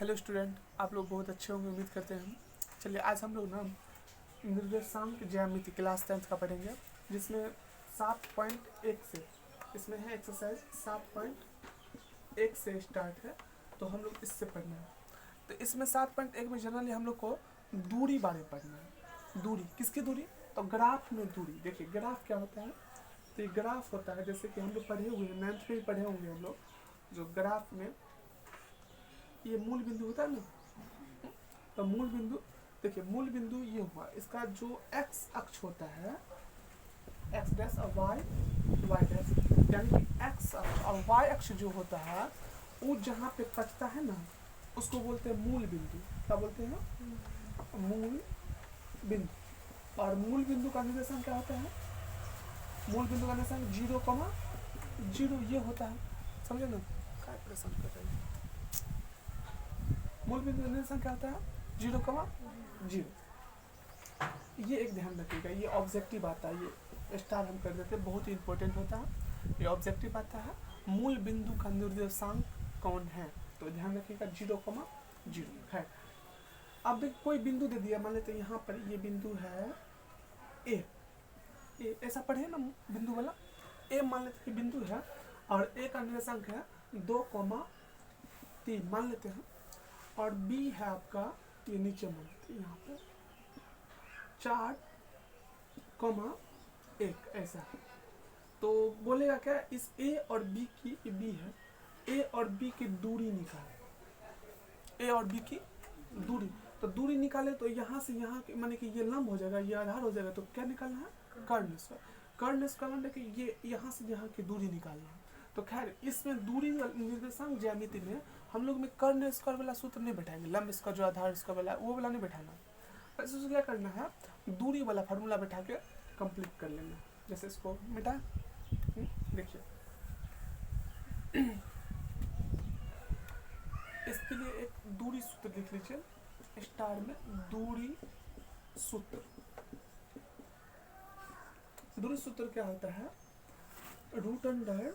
Hello student, आप लोग बहुत अच्छे होंगे उम्मीद करते हैं। चलिए आज हम लोग ना निर्देशांक ज्यामिति क्लास 10 का पढ़ेंगे, जिसमें 7.1 से इसमें है एक्सरसाइज 7.1 से स्टार्ट है। तो हम लोग इससे पढ़ना है। तो इसमें 7.1 में जनरली हम लोग को दूरी बारे पढ़ना है। दूरी किसकी दूरी? तो ग्राफ में दूरी। देखिए ग्राफ क्या होता है। तो ये ग्राफ होता है, जैसे कि हम लोग पढ़े हुए हैं, 9th में भी पढ़े होंगे हम लोग, जो ग्राफ में ये मूल बिंदु होता है ना। तो मूल बिंदु, देखिए मूल बिंदु ये हुआ, इसका जो एक्स अक्ष होता है एक्स डैश और वाई डैश, यानी कि एक्स अक्ष और वाई अक्ष जो होता है वो जहाँ पे कटता है ना उसको बोलते हैं मूल बिंदु। क्या बोलते हैं? मूल बिंदु। और मूल बिंदु का निर्देशांक क्या होता है? मूल बिंदु का निर्देशांक 0,0 ये होता है। समझे ना? क्या परेशान कर रहे हैं? मूल बिंदु का निर्देशांक क्या होता है? 0,0। ये एक ध्यान रखिएगा, ये ऑब्जेक्टिव आता है, ये स्टार हम कर देते हैं, बहुत ही इंपॉर्टेंट होता है। ये ऑब्जेक्टिव आता है, मूल बिंदु का निर्देशांक कौन है, तो ध्यान रखिएगा 0,0 है। अब कोई बिंदु दे दिया, मान लेते हैं यहाँ पर ये बिंदु है ए, ऐसा पढ़े ना बिंदु वाला ए, मान लेते हैं बिंदु है और ए का निर्देशांक है 2,3 मान लेते हैं, और बी है आपका ये नीचे मान लेते हैं यहाँ पर 4,1 ऐसा है। तो बोलेगा क्या, इस ए और बी की, ये बी है, ए और बी की दूरी निकाले। ए और बी की दूरी, तो दूरी निकाले तो यहाँ से यहाँ माने कि ये लंब हो जाएगा, ये आधार हो जाएगा, तो क्या निकालना है? कर्ण स्क्वायर। कर्ण स्क्वायर मतलब कि ये यहाँ से यहाँ की दूरी निकालना है। तो खैर इसमें दूरी निर्देशांक ज्यामिति में हम लोग में कर्ण स्क्वायर वाला सूत्र नहीं बैठाएंगे, लंब स्क्वायर जो आधार स्क्वायर वाला वो वाला नहीं बैठाना। ऐसे क्या करना है, दूरी वाला फार्मूला बैठा के कंप्लीट कर लेना। जैसे इसको मिटा, देखिए इसके लिए एक दूरी सूत्र लिख लीजिए स्टार में। दूरी सूत्र, दूरी सूत्र क्या होता है? रूट अंडर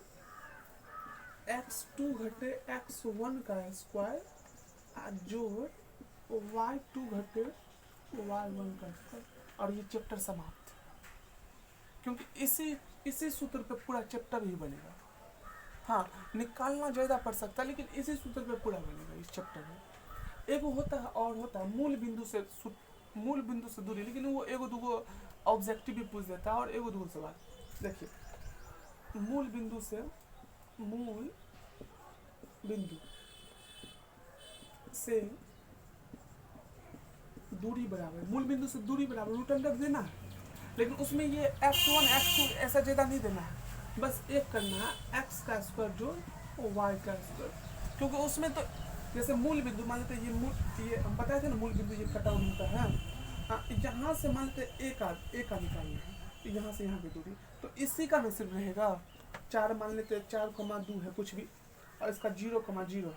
x2 घटे x1 का स्क्वायर जोड़ y2 घटे y1 का स्क्वायर, और ये चैप्टर समाप्त। क्योंकि इसी सूत्र पे पूरा चैप्टर ही बनेगा। हाँ, निकालना ज़्यादा पड़ सकता है, लेकिन इसी सूत्र पे पूरा बनेगा इस चैप्टर में। एक होता है और होता है मूल बिंदु से दूरी, लेकिन वो एगो दूगो ऑब्जेक्टिव भी पूछ देता है और एगो दूगो सवाल। देखिए मूल बिंदु से दूरी बराबर, मूल बिंदु से दूरी बराबर रूट अंडर देना है, लेकिन उसमें ये x1 x2 ऐसा ज़्यादा नहीं देना है, बस एक करना है x का स्क्वायर जोड़ y का स्क्वायर। क्योंकि उसमें तो जैसे मूल बिंदु मान लेते ये हम बताए थे ना, मूल बिंदु ये कटा हुआ होता है। यहाँ से मान लेते ए का निकालना है, यहाँ से यहाँ की दूरी, तो इसी का नसीब रहेगा 4 मान लेते 4,2 है कुछ भी, और इसका 0,0 है।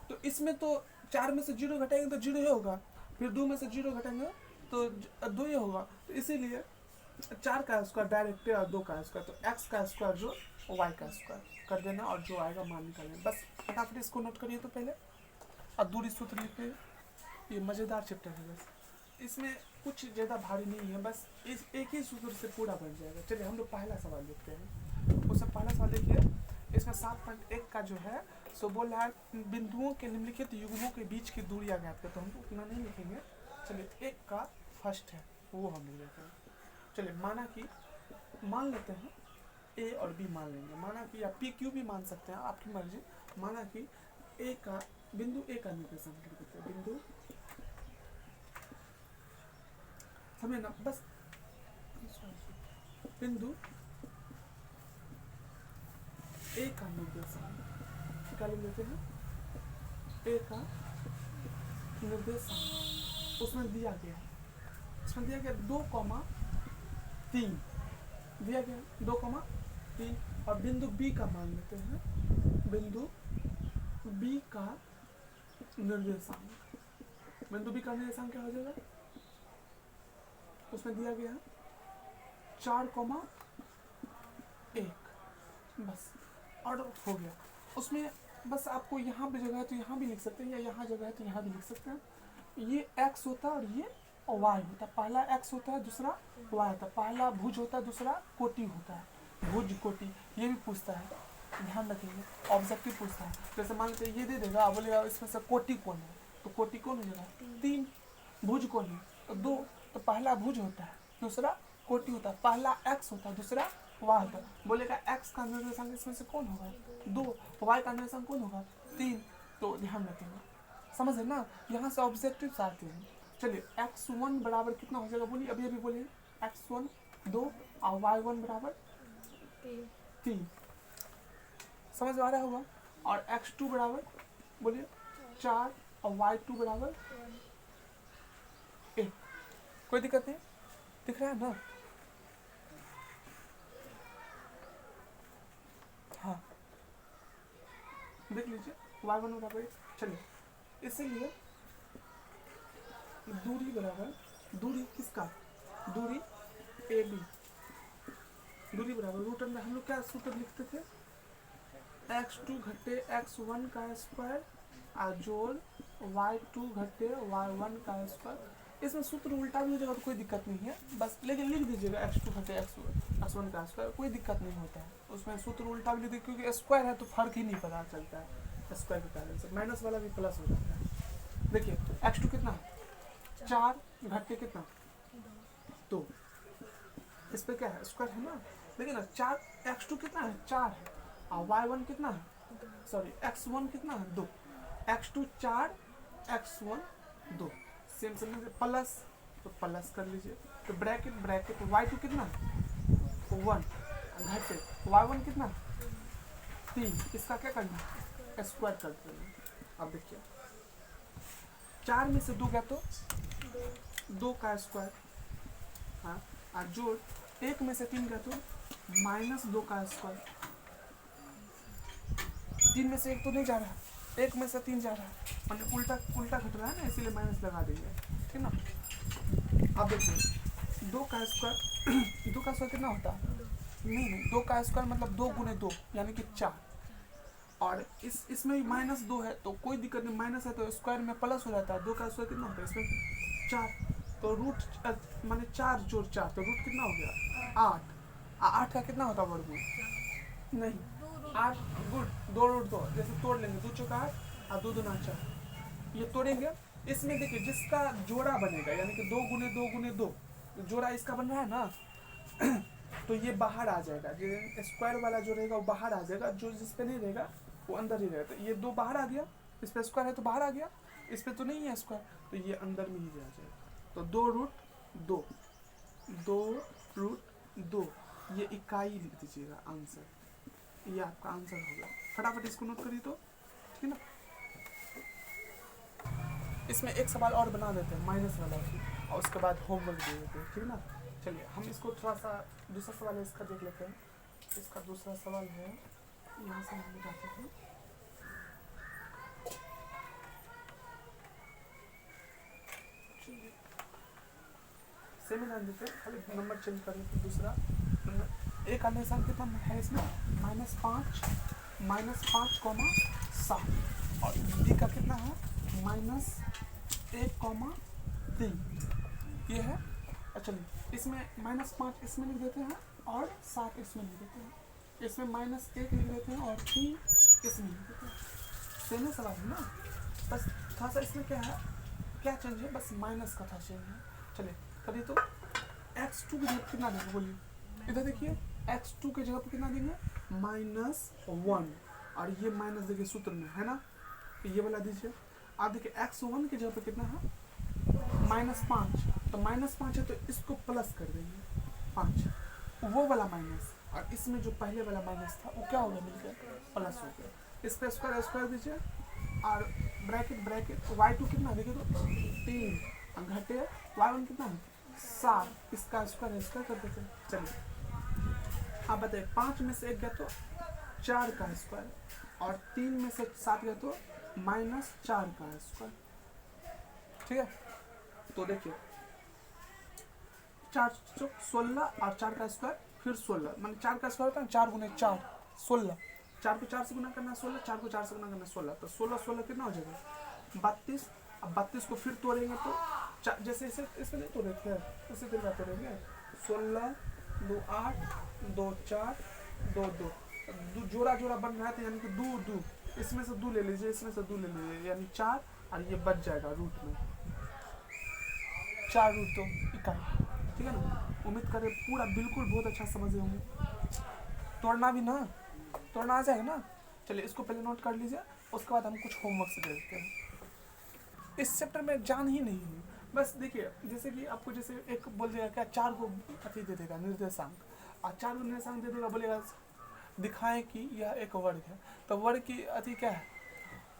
तो इसमें तो 4 में से 0 घटाएंगे तो 0 ही होगा, फिर 2 में से 0 घटाएंगे तो 2 ही होगा। तो इसीलिए 4 का स्क्वायर डायरेक्ट है और 2 का स्क्वायर, तो x का स्क्वायर जो y का स्क्वायर कर देना और जो आएगा मान निकालेंगे। बस फटाफट इसको नोट करिए तो पहले, और दूरी सूत्र लिखिए। ये मज़ेदार चैप्टर है, बस इसमें कुछ ज़्यादा भारी नहीं है, बस इस एक ही सूत्र से पूरा बन जाएगा। चलिए हम लोग पहला सवाल देखते हैं। उससे पहला सवाल देखिए, इसमें 7.1 का जो है सो बोल रहा है बिंदुओं के निम्नलिखित युग्मों के बीच की दूरियां ज्ञात कर। तो हम उतना नहीं लिखेंगे, चलिए एक का फर्स्ट है वो हम लिख देते हैं। चलिए मान लेते हैं ए और बी मान लेंगे, माना कि या पी क्यू भी मान सकते हैं, आपकी मर्जी। माना कि बिंदु ए का निर्देशांक लिख देते हैं, समझे ना, बस बिंदु ए का निर्देशांक क्या लिख देते हैं? ए का निर्देशांक उसमें दिया गया 2,3 दिया गया 2,3, और बिंदु बी का मान लेते हैं। बिंदु बी का निर्देशांक क्या हो जाएगा? उसमें दिया गया 4,1, बस और हो गया। उसमें बस आपको यहाँ पे जगह है तो यहाँ भी लिख सकते हैं, या यहाँ जगह है तो यहाँ भी लिख सकते हैं। ये x होता है और ये y होता है। पहला x होता है, दूसरा y होता है। पहला भुज होता है, दूसरा कोटि होता है। भुज कोटि ये भी पूछता है, ध्यान रखिए, ऑब्जेक्टिव पूछता है। जैसे मान लीजिए ये दे देगा, बोलेगा इसमें से कोटि कौन है, तो कोटि कौन हो जाएगा, 3। भुज कौन है, तो 2। तो पहला भुज होता है, दूसरा कोटि होता है। पहला x होता है, दूसरा y होता है। बोलेगा x का निर्देशांक इसमें से कौन होगा, 2। y का निर्देशांक कौन होगा, 3। तो ध्यान रखेंगे, समझ है ना। यहाँ से ऑब्जेक्टिव आते हैं। चलिए x1 बराबर कितना हो जाएगा, बोलिए, अभी अभी बोलिए। x1 2 और y1 बराबर 3, समझ आ रहा होगा। और x2 बराबर बोलिए 4 और y2 बराबर 1। कोई दिक्कत नहीं, दिख रहा है ना। हाँ देख लीजिए, y1 बराबर 1। चलिए इसीलिए दूरी बराबर, दूरी किसका, दूरी AB, दूरी बराबर रूट अंडर, हम लोग क्या सूत्र लिखते थे, x2 घटे x1 का स्क्वायर और जोड़ y2 घटे y1 का स्क्वायर। इसमें सूत्र उल्टा भी हो जाएगा तो कोई दिक्कत नहीं है, बस लेकिन लिख दीजिएगा x2 घटे x1 का स्क्वायर, कोई दिक्कत नहीं होता है उसमें। सूत्र उल्टा भी लिख दीजिए, क्योंकि स्क्वायर है तो फर्क ही नहीं पता चलता है स्क्वायर के कारण से। माइनस वाला भी प्लस हो जाता है। देखिए x2 कितना है, 4 घटे कितना 2, इस पर क्या है, स्क्वायर है ना। देखिए ना, 4 x2 कितना है, 4 है, और y1 कितना है, सॉरी x1 कितना है, 2। x2 4 x1 2, same same plus, तो प्लस कर लीजिए। तो ब्रैकेट ब्रैकेट y2 कितना है 1 घटे y1 कितना 3, इसका क्या करना है, स्क्वायर कर देना। अब देखिए 4 में से 2 गया तो 2 का स्क्वायर, हाँ, और जोड़ 1 में से 3 गया तो -2 का स्क्वायर। 3 में से 1 तो नहीं जा रहा, 1 में से 3 जा रहा है, मतलब उल्टा उल्टा घट रहा है ना, इसीलिए माइनस लगा देंगे, ठीक ना। अब देखिए 2 का स्क्वायर 2 का स्क्वायर कितना होता है, नहीं 2 का स्क्वायर मतलब 2 गुने 2 यानी कि 4। और इसमें भी -2 है तो कोई दिक्कत नहीं, माइनस है तो स्क्वायर में प्लस हो जाता है। 2 का स्क्वायर कितना होता है, इसमें 4, तो रूट माने 4 जोड़ 4, तो रूट कितना हो गया 8। 8 का कितना होता है वर्गमूल, नहीं 8 गुड 2 रूट 2, जैसे तोड़ लेंगे 2 चौका 8 और 2 दूना 4, ये तोड़ेंगे। इसमें देखिए जिसका जोड़ा बनेगा, यानी कि 2 गुने 2 गुने 2 जोड़ा इसका बन रहा है ना तो ये बाहर आ जाएगा, जो स्क्वायर वाला जो रहेगा वो बाहर आ जाएगा, जो जिस पे नहीं रहेगा वो अंदर ही रहेगा। तो ये 2 बाहर आ गया, इस पे स्क्वायर है तो बाहर आ गया, इस पे तो नहीं है स्क्वायर, तो ये अंदर में ही आ जाएगा। तो 2 रूट 2, 2 रूट 2, ये इकाई लिख दीजिएगा आंसर, ये आपका आंसर होगा। फटाफट इसको नोट करिए तो, ठीक है ना। इसमें एक सवाल और बना देते हैं माइनस वाला भी, और उसके बाद होमवर्क दे देते हैं, ठीक है ना। चलिए हम इसको थोड़ा सा दूसरा सवाल है इसका देख लेते हैं। इसका दूसरा सवाल है, यहाँ से हम जाते हैं, सेम ध्यान देते हैं, खाली नंबर चेंज कर लेते हैं। दूसरा नंबर एक का निशान कितना है इसमें, -5 -5,7, और डी का कितना है -1,3, ये है। चलिए इसमें -5 इसमें लिख देते हैं और 7 इसमें लिख देते हैं, इसमें -1 लिख देते हैं और 3 इसमें लिख देते हैं। सेम है सवाल है ना, बस थोड़ा सा इसमें क्या है, क्या चेंज है, बस माइनस का था चेंज है। चलिए करिए तो x2 की जगह पर कितना देंगे, बोलिए। इधर देखिए x2 की जगह पर कितना देंगे -1, और ये माइनस देखिए सूत्र में है ना, तो ये वाला दीजिए। आप देखिए x1 की जगह पर कितना है -5, तो -5 है तो इसको प्लस कर देंगे 5, वो वाला माइनस, और इसमें जो पहले वाला माइनस था वो क्या हो गया, मिलकर प्लस हो गया। इस पर स्क्वायर स्क्वायर दीजिए, और ब्रैकेट ब्रैकेट y2 कितना देखिए तो 3 घटे y1 कितना है 7, इसका स्क्वायर स्क्वायर कर देते हैं। चलिए आप बताइए 5 में से 1 गया तो 4 का स्क्वायर, और 3 में से 7 गया तो -4 का स्क्वायर, ठीक है। तो देखिए 4 चौक 16 और 4 का स्क्वायर फिर 16, मतलब 4 का स्क्वायर होता है 4 गुने 4 16, 4 को 4 से गुना करना 16, 4 को 4 से गुना करना 16, तो 16 16 कितना हो जाएगा 32। अब 32 को फिर तोड़ेंगे तो जैसे इसे इसमें नहीं तोड़े थे उसी तरीका तोड़ेंगे। 16 2 8 2 4 2 2 जोड़ा जोड़ा बन रहा है, तो यानी कि 2 2 इसमें से 2 ले लीजिए, इसमें से 2 ले लीजिए, यानी 4, और ये बच जाएगा रूट में 4 रूट तो इकाई। ठीक है ना। उम्मीद करें पूरा बिल्कुल बहुत अच्छा समझ रहे होंगे। तोड़ना भी ना, तोड़ना आ जाएगा ना। चलिए इसको पहले नोट कर लीजिए, उसके बाद हम कुछ होमवर्क से देखते हैं। इस चैप्टर में जान ही नहीं है, बस देखिए जैसे कि आपको जैसे एक बोल देगा क्या 4 को अति दे देगा निर्देशांक, और 4 को निर्देशांक दे देगा, बोलेगा दिखाएं कि यह एक वर्ग है। तो वर्ग की अति क्या है,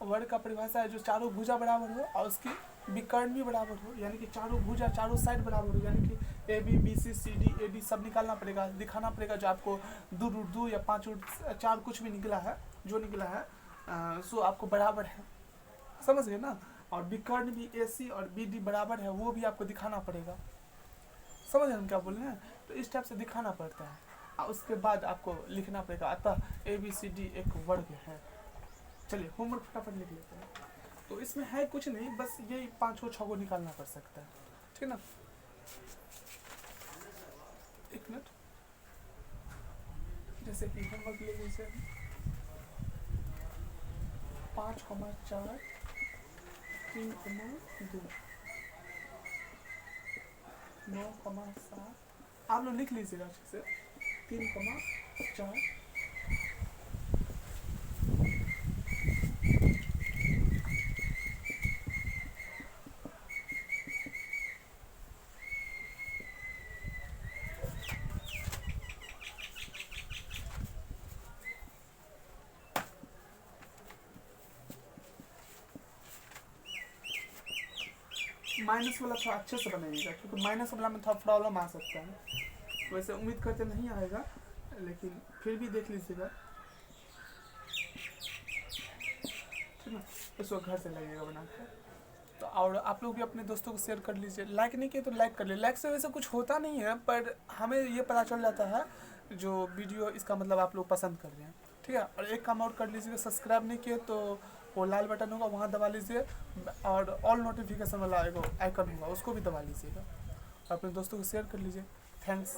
वर्ग का परिभाषा है जो चारों भुजा बराबर हो और उसकी विकर्ण भी बराबर हो, यानी कि चारों भुजा चारों साइड बराबर हो, यानी कि A B B C C D A D सब निकालना पड़ेगा, दिखाना पड़ेगा। जो आपको 2 रूट 2 या 5 रूट 4 कुछ भी निकला है, जो निकला है सो आपको बराबर है, समझ गए ना। और विकर्ण भी ए सी और बी डी बराबर है, वो भी आपको दिखाना पड़ेगा, समझ रहे हम क्या बोल रहे हैं। तो इस टाइप से दिखाना पड़ता है, और उसके बाद आपको लिखना पड़ेगा अतः ए बी सी डी एक वर्ग है। चलिए होमवर्क फटाफट लिख लेते हैं। तो इसमें है कुछ नहीं, बस यही 5 को 6 को निकालना पड़ सकता है, ठीक है ना। एक मिनट, जैसे कि होमवर्क ले लीजिए 5, 4 3, 2 9, 7 आप लोग लिख लीजिएगा अच्छे से 3, 4 माइनस वाला थोड़ा अच्छे से बनाइएगा, क्योंकि माइनस वाला में थोड़ा प्रॉब्लम आ सकता है। वैसे उम्मीद करते नहीं आएगा, लेकिन फिर भी देख लीजिएगा, ठीक ना। इसको घर से लगेगा बना के। तो और आप लोग भी अपने दोस्तों को शेयर कर लीजिए, लाइक नहीं किए तो लाइक कर लीजिए। लाइक से वैसे कुछ होता नहीं है, पर हमें ये पता चल जाता है जो वीडियो इसका मतलब आप लोग पसंद कर रहे हैं, ठीक है। और एक काम और कर लीजिएगा, सब्सक्राइब नहीं किए तो वो लाल बटन होगा वहाँ दबा लीजिए, और ऑल नोटिफिकेशन वाला एगो आइकन होगा उसको भी दबा लीजिएगा, और अपने दोस्तों को शेयर कर लीजिए। थैंक्स।